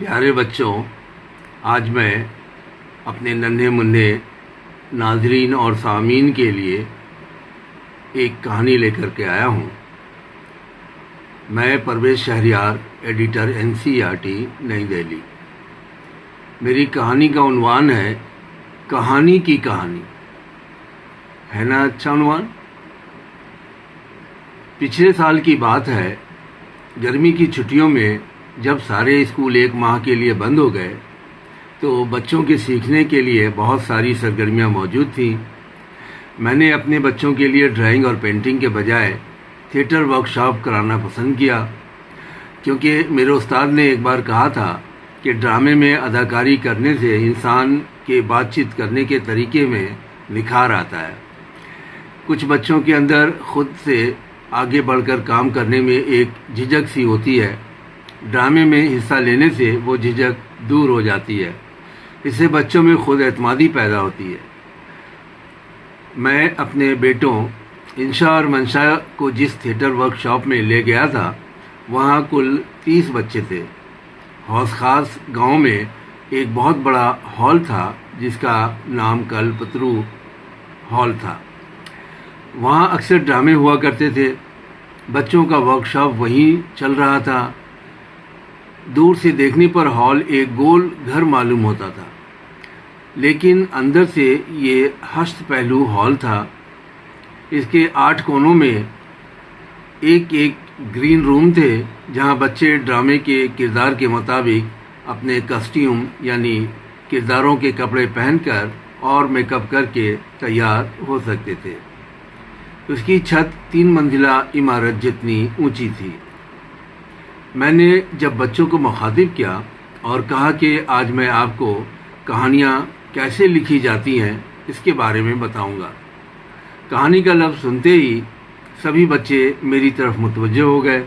پیارے بچوں، آج میں اپنے ننھے منھے ناظرین اور سامعین کے لیے ایک کہانی لے کر کے آیا ہوں۔ میں پرویز شہریار، ایڈیٹر NCERT نئی دہلی۔ میری کہانی کا عنوان ہے کہانی کی کہانی۔ ہے نا اچھا عنوان؟ پچھلے سال کی بات ہے، گرمی کی چھٹیوں میں جب سارے اسکول ایک ماہ کے لیے بند ہو گئے تو بچوں کے سیکھنے کے لیے بہت ساری سرگرمیاں موجود تھیں۔ میں نے اپنے بچوں کے لیے ڈرائنگ اور پینٹنگ کے بجائے تھیٹر ورکشاپ کرانا پسند کیا، کیونکہ میرے استاد نے ایک بار کہا تھا کہ ڈرامے میں اداکاری کرنے سے انسان کے بات چیت کرنے کے طریقے میں نکھار آتا ہے۔ کچھ بچوں کے اندر خود سے آگے بڑھ کر کام کرنے میں ایک جھجک سی ہوتی ہے، ڈرامے میں حصہ لینے سے وہ جھجک دور ہو جاتی ہے، اس سے بچوں میں خود اعتمادی پیدا ہوتی ہے۔ میں اپنے بیٹوں انشا اور منشا کو جس تھیٹر ورکشاپ میں لے گیا تھا وہاں کل 30 بچے تھے۔ حوض خاص گاؤں میں ایک بہت بڑا ہال تھا جس کا نام کلپترو ہال تھا۔ وہاں اکثر ڈرامے ہوا کرتے تھے۔ بچوں کا ورکشاپ وہیں چل رہا تھا۔ دور سے دیکھنے پر ہال ایک گول گھر معلوم ہوتا تھا، لیکن اندر سے یہ ہشت پہلو ہال تھا۔ اس کے 8 کونوں میں ایک گرین روم تھے جہاں بچے ڈرامے کے کردار کے مطابق اپنے کاسٹیوم یعنی کرداروں کے کپڑے پہن کر اور میک اپ کر کے تیار ہو سکتے تھے۔ اس کی چھت 3 منزلہ عمارت جتنی اونچی تھی۔ میں نے جب بچوں کو مخاطب کیا اور کہا کہ آج میں آپ کو کہانیاں کیسے لکھی جاتی ہیں اس کے بارے میں بتاؤں گا، کہانی کا لفظ سنتے ہی سبھی بچے میری طرف متوجہ ہو گئے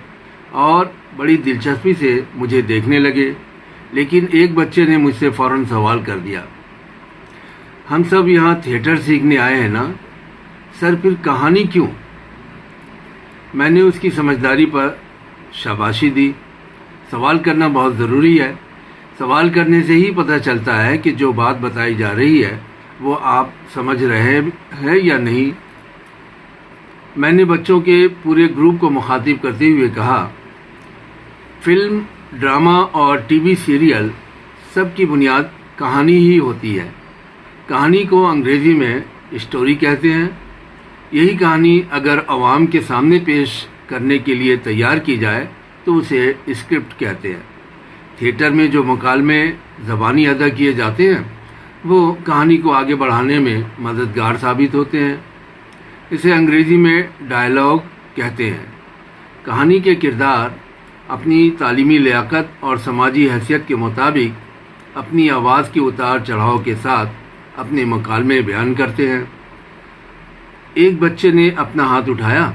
اور بڑی دلچسپی سے مجھے دیکھنے لگے، لیکن ایک بچے نے مجھ سے فوراً سوال کر دیا، ہم سب یہاں تھیٹر سیکھنے آئے ہیں نا سر، پھر کہانی کیوں؟ میں نے اس کی سمجھداری پر شاباشی دی۔ سوال کرنا بہت ضروری ہے۔ سوال کرنے سے ہی پتہ چلتا ہے کہ جو بات بتائی جا رہی ہے وہ آپ سمجھ رہے ہیں یا نہیں۔ میں نے بچوں کے پورے گروپ کو مخاطب کرتے ہوئے کہا، فلم، ڈرامہ اور TV سیریل سب کی بنیاد کہانی ہی ہوتی ہے۔ کہانی کو انگریزی میں اسٹوری کہتے ہیں۔ یہی کہانی اگر عوام کے سامنے پیش کرنے کے لیے تیار کی جائے تو اسے اسکرپٹ کہتے ہیں۔ تھیٹر میں جو مکالمے زبانی ادا کیے جاتے ہیں وہ کہانی کو آگے بڑھانے میں مددگار ثابت ہوتے ہیں۔ اسے انگریزی میں ڈائلاگ کہتے ہیں۔ کہانی کے کردار اپنی تعلیمی لیاقت اور سماجی حیثیت کے مطابق اپنی آواز کے اتار چڑھاؤ کے ساتھ اپنے مکالمے بیان کرتے ہیں۔ ایک بچے نے اپنا ہاتھ اٹھایا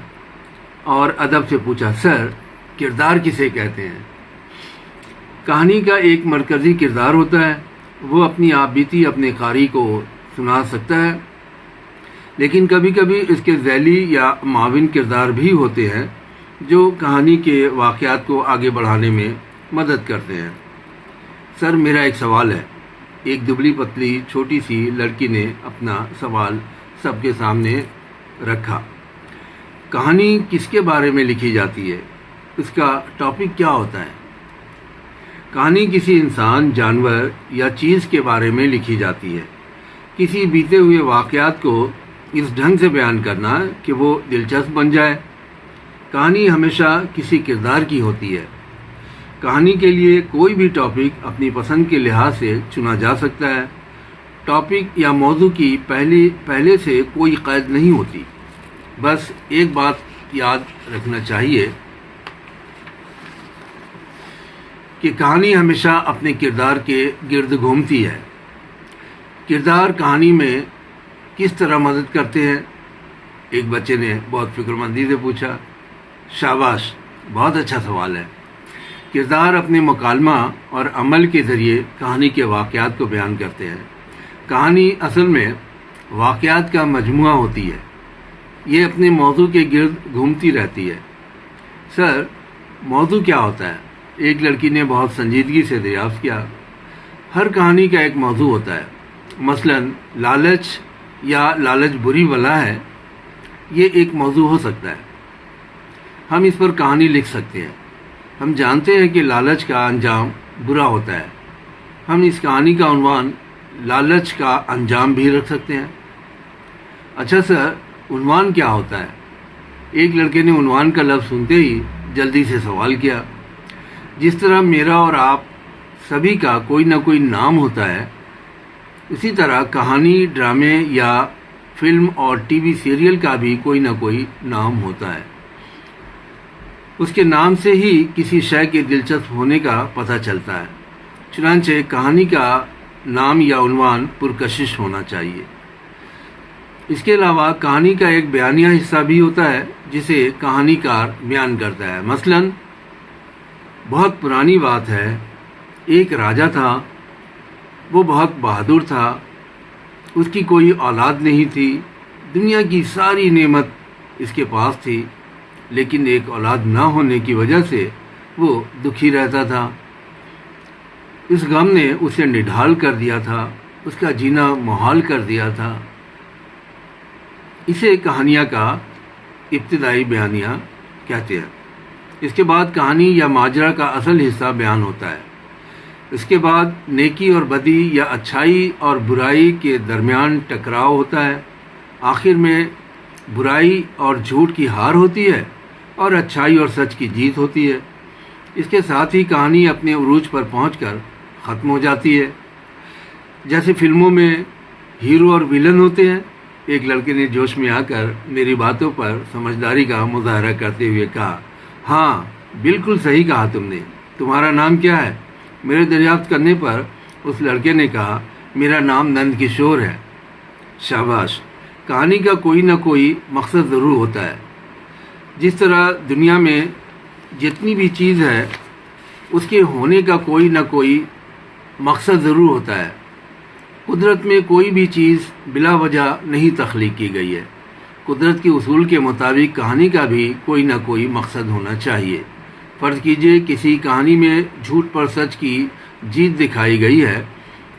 اور ادب سے پوچھا، سر کردار کسے کہتے ہیں؟ کہانی کا ایک مرکزی کردار ہوتا ہے، وہ اپنی آپ بیتی اپنے قاری کو سنا سکتا ہے، لیکن کبھی کبھی اس کے ذیلی یا معاون کردار بھی ہوتے ہیں جو کہانی کے واقعات کو آگے بڑھانے میں مدد کرتے ہیں۔ سر میرا ایک سوال ہے۔ ایک دبلی پتلی چھوٹی سی لڑکی نے اپنا سوال سب کے سامنے رکھا، کہانی کس کے بارے میں لکھی جاتی ہے؟ اس کا ٹاپک کیا ہوتا ہے؟ کہانی کسی انسان، جانور یا چیز کے بارے میں لکھی جاتی ہے۔ کسی بیتے ہوئے واقعات کو اس ڈھنگ سے بیان کرنا کہ وہ دلچسپ بن جائے۔ کہانی ہمیشہ کسی کردار کی ہوتی ہے۔ کہانی کے لیے کوئی بھی ٹاپک اپنی پسند کے لحاظ سے چنا جا سکتا ہے۔ ٹاپک یا موضوع کی پہلے سے کوئی قید نہیں ہوتی۔ بس ایک بات یاد رکھنا چاہیے کہ کہانی ہمیشہ اپنے کردار کے گرد گھومتی ہے۔ کردار کہانی میں کس طرح مدد کرتے ہیں؟ ایک بچے نے بہت فکر مندی سے پوچھا۔ شاباش، بہت اچھا سوال ہے۔ کردار اپنے مکالمہ اور عمل کے ذریعے کہانی کے واقعات کو بیان کرتے ہیں۔ کہانی اصل میں واقعات کا مجموعہ ہوتی ہے۔ یہ اپنے موضوع کے گرد گھومتی رہتی ہے۔ سر، موضوع کیا ہوتا ہے؟ ایک لڑکی نے بہت سنجیدگی سے دریافت کیا، ہر کہانی کا ایک موضوع ہوتا ہے۔ مثلا لالچ یا لالچ بری بلا ہے، یہ ایک موضوع ہو سکتا ہے، ہم اس پر کہانی لکھ سکتے ہیں۔ ہم جانتے ہیں کہ لالچ کا انجام برا ہوتا ہے، ہم اس کہانی کا عنوان لالچ کا انجام بھی رکھ سکتے ہیں۔ اچھا سر، عنوان کیا ہوتا ہے؟ ایک لڑکے نے عنوان کا لفظ سنتے ہی جلدی سے سوال کیا۔ جس طرح میرا اور آپ سبھی کا کوئی نہ کوئی نام ہوتا ہے، اسی طرح کہانی، ڈرامے یا فلم اور ٹی وی سیریل کا بھی کوئی نہ کوئی نام ہوتا ہے۔ اس کے نام سے ہی کسی شے کے دلچسپ ہونے کا پتہ چلتا ہے۔ چنانچہ کہانی کا نام یا عنوان پرکشش ہونا چاہیے۔ اس کے علاوہ کہانی کا ایک بیانیہ حصہ بھی ہوتا ہے جسے کہانی کار بیان کرتا ہے۔ مثلا بہت پرانی بات ہے، ایک راجا تھا، وہ بہت بہادر تھا، اس کی کوئی اولاد نہیں تھی، دنیا کی ساری نعمت اس کے پاس تھی، لیکن ایک اولاد نہ ہونے کی وجہ سے وہ دکھی رہتا تھا۔ اس غم نے اسے نڈھال کر دیا تھا، اس کا جینا محال کر دیا تھا۔ اسے کہانیاں کا ابتدائی بیانیہ کہتے ہیں۔ اس کے بعد کہانی یا ماجرا کا اصل حصہ بیان ہوتا ہے۔ اس کے بعد نیکی اور بدی یا اچھائی اور برائی کے درمیان ٹکراؤ ہوتا ہے۔ آخر میں برائی اور جھوٹ کی ہار ہوتی ہے اور اچھائی اور سچ کی جیت ہوتی ہے۔ اس کے ساتھ ہی کہانی اپنے عروج پر پہنچ کر ختم ہو جاتی ہے۔ جیسے فلموں میں ہیرو اور ویلن ہوتے ہیں۔ ایک لڑکے نے جوش میں آ کر میری باتوں پر سمجھداری کا مظاہرہ کرتے ہوئے کہا، ہاں بالکل صحیح کہا تم نے، تمہارا نام کیا ہے؟ میرے دریافت کرنے پر اس لڑکے نے کہا، میرا نام نند کشور ہے۔ شاباش، کہانی کا کوئی نہ کوئی مقصد ضرور ہوتا ہے۔ جس طرح دنیا میں جتنی بھی چیز ہے اس کے ہونے کا کوئی نہ کوئی مقصد ضرور ہوتا ہے۔ قدرت میں کوئی بھی چیز بلا وجہ نہیں تخلیق کی گئی ہے۔ قدرت کے اصول کے مطابق کہانی کا بھی کوئی نہ کوئی مقصد ہونا چاہیے۔ فرض کیجئے کسی کہانی میں جھوٹ پر سچ کی جیت دکھائی گئی ہے،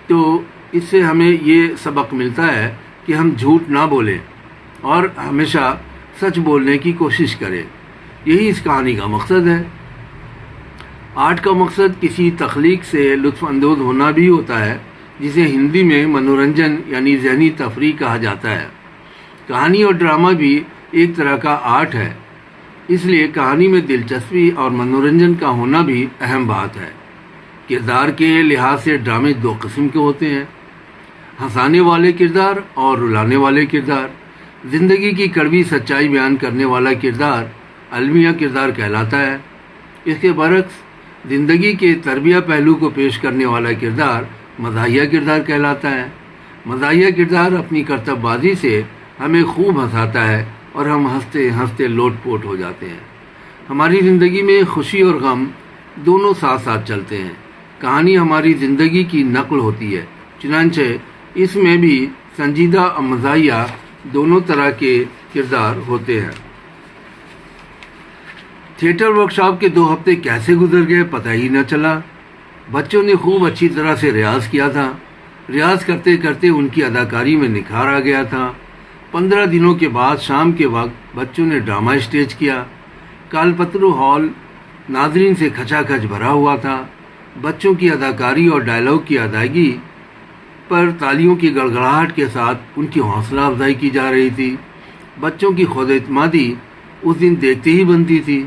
تو اس سے ہمیں یہ سبق ملتا ہے کہ ہم جھوٹ نہ بولیں اور ہمیشہ سچ بولنے کی کوشش کریں۔ یہی اس کہانی کا مقصد ہے۔ آرٹ کا مقصد کسی تخلیق سے لطف اندوز ہونا بھی ہوتا ہے، جسے ہندی میں منورنجن یعنی ذہنی تفریح کہا جاتا ہے۔ کہانی اور ڈرامہ بھی ایک طرح کا آرٹ ہے، اس لیے کہانی میں دلچسپی اور منورنجن کا ہونا بھی اہم بات ہے۔ کردار کے لحاظ سے ڈرامے دو قسم کے ہوتے ہیں، ہنسانے والے کردار اور رلانے والے کردار۔ زندگی کی کڑوی سچائی بیان کرنے والا کردار المیہ کردار کہلاتا ہے۔ اس کے برعکس زندگی کے تربیہ پہلو کو پیش کرنے والا کردار مزاحیہ کردار کہلاتا ہے۔ مزاحیہ کردار اپنی کرتب بازی سے ہمیں خوب ہنساتا ہے اور ہم ہنستے ہنستے لوٹ پوٹ ہو جاتے ہیں۔ ہماری زندگی میں خوشی اور غم دونوں ساتھ ساتھ چلتے ہیں۔ کہانی ہماری زندگی کی نقل ہوتی ہے، چنانچہ اس میں بھی سنجیدہ اور مزاحیہ دونوں طرح کے کردار ہوتے ہیں۔ تھیٹر ورکشاپ کے 2 ہفتے کیسے گزر گئے پتہ ہی نہ چلا۔ بچوں نے خوب اچھی طرح سے ریاض کیا تھا۔ ریاض کرتے کرتے ان کی اداکاری میں نکھار آ گیا تھا۔ 15 دنوں کے بعد شام کے وقت بچوں نے ڈرامہ اسٹیج کیا۔ کالپترو ہال ناظرین سے کھچا کھچ بھرا ہوا تھا۔ بچوں کی اداکاری اور ڈائلاگ کی ادائیگی پر تالیوں کی گڑگڑاہٹ کے ساتھ ان کی حوصلہ افزائی کی جا رہی تھی۔ بچوں کی خود اعتمادی اس دن دیکھتے ہی بنتی تھی۔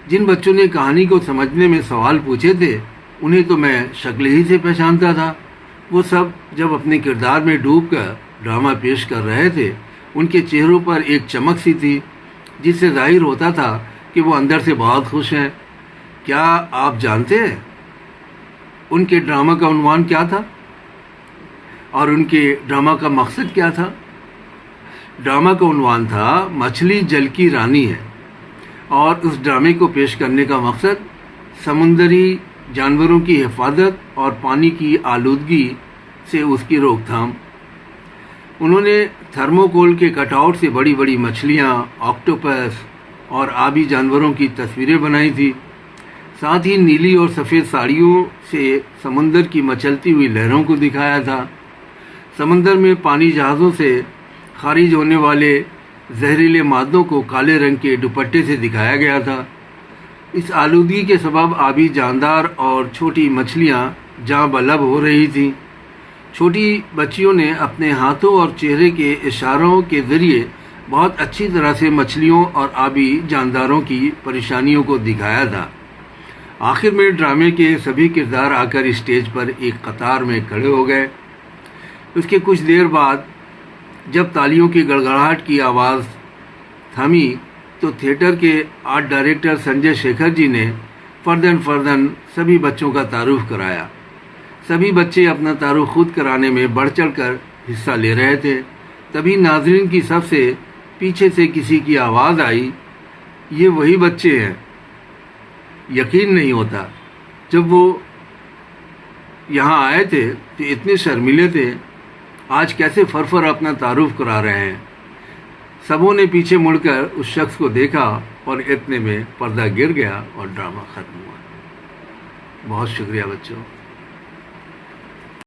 جن بچوں نے کہانی کو سمجھنے میں سوال پوچھے تھے انہیں تو میں شکل ہی سے پہچانتا تھا۔ وہ سب جب اپنے کردار میں ڈوب کر ڈرامہ پیش کر رہے تھے، ان کے چہروں پر ایک چمک سی تھی جس سے ظاہر ہوتا تھا کہ وہ اندر سے بہت خوش ہیں۔ کیا آپ جانتے ہیں ان کے ڈرامہ کا عنوان کیا تھا اور ان کے ڈرامہ کا مقصد کیا تھا؟ ڈرامہ کا عنوان تھا مچھلی جل کی رانی ہے، اور اس ڈرامے کو پیش کرنے کا مقصد سمندری جانوروں کی حفاظت اور پانی کی آلودگی سے اس کی روک تھام۔ انہوں نے تھرموکول کے کٹ آؤٹ سے بڑی بڑی مچھلیاں، آکٹوپس اور آبی جانوروں کی تصویریں بنائی تھی۔ ساتھ ہی نیلی اور سفید ساڑیوں سے سمندر کی مچلتی ہوئی لہروں کو دکھایا تھا۔ سمندر میں پانی جہازوں سے خارج ہونے والے زہریلے مادوں کو کالے رنگ کے دوپٹے سے دکھایا گیا تھا۔ اس آلودگی کے سبب آبی جاندار اور چھوٹی مچھلیاں جاں بلب ہو رہی تھیں۔ چھوٹی بچیوں نے اپنے ہاتھوں اور چہرے کے اشاروں کے ذریعے بہت اچھی طرح سے مچھلیوں اور آبی جانداروں کی پریشانیوں کو دکھایا تھا۔ آخر میں ڈرامے کے سبھی کردار آ کر اسٹیج پر ایک قطار میں کھڑے ہو گئے۔ اس کے کچھ دیر بعد جب تالیوں کی گڑگڑاہٹ کی آواز تھمی تو تھیٹر کے آرٹ ڈائریکٹر سنجے شیکھر جی نے فرداً سبھی بچوں کا تعارف کرایا۔ سبھی بچے اپنا تعارف خود کرانے میں بڑھ چڑھ کر حصہ لے رہے تھے۔ تبھی ناظرین کی سب سے پیچھے سے کسی کی آواز آئی، یہ وہی بچے ہیں۔ یقین نہیں ہوتا، جب وہ یہاں آئے تھے تو اتنے شرمیلے تھے، آج کیسے فرفر اپنا تعارف کرا رہے ہیں۔ سبوں نے پیچھے مڑ کر اس شخص کو دیکھا اور اتنے میں پردہ گر گیا اور ڈرامہ ختم ہوا۔ بہت شکریہ بچوں۔